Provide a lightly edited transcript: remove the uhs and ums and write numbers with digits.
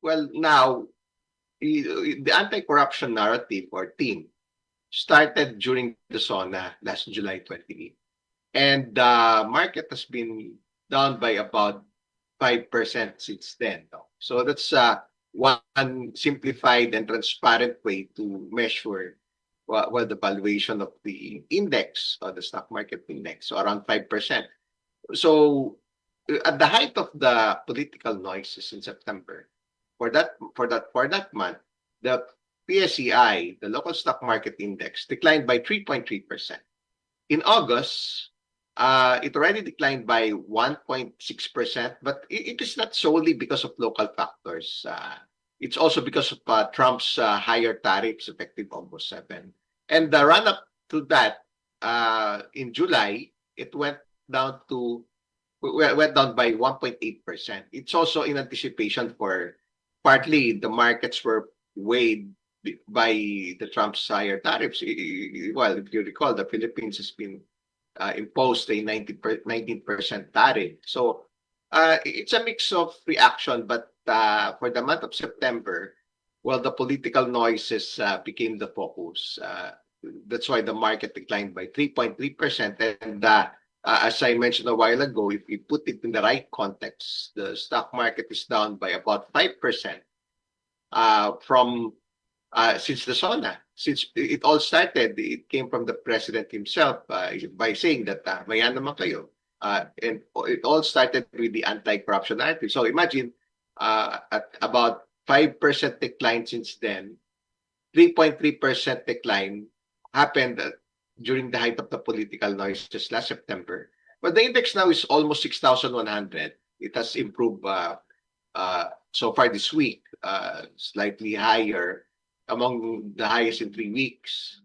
Well, now the anti-corruption narrative or team started during the SONA last July 28. And the market has been down by about 5% since then. No? So that's one simplified and transparent way to measure the valuation of the index or the stock market index, so around 5%. So at the height of the political noises in September, for that month, the PSEI, the local stock market index, declined by 3.3%. In August, it already declined by 1.6%, but it is not solely because of local factors. It's also because of Trump's higher tariffs effective August 7. And the run up to that, in July, it went down by 1.8%. It's also in anticipation for partly the markets were weighed by the Trump's higher tariffs. Well, if you recall, the Philippines has been imposed a 19% tariff. So it's a mix of reaction, but for the month of September, well, the political noises became the focus. That's why the market declined by 3.3%. And as I mentioned a while ago, if we put it in the right context, the stock market is down by about 5% from since the SONA. Since it all started, it came from the president himself by saying that mayan naman kayo. And it all started with the anti-corruption narrative. So imagine at about 5% decline since then, 3.3% decline happened during the height of the political noises last September. But the index now is almost 6,100. It has improved so far this week, slightly higher, among the highest in 3 weeks.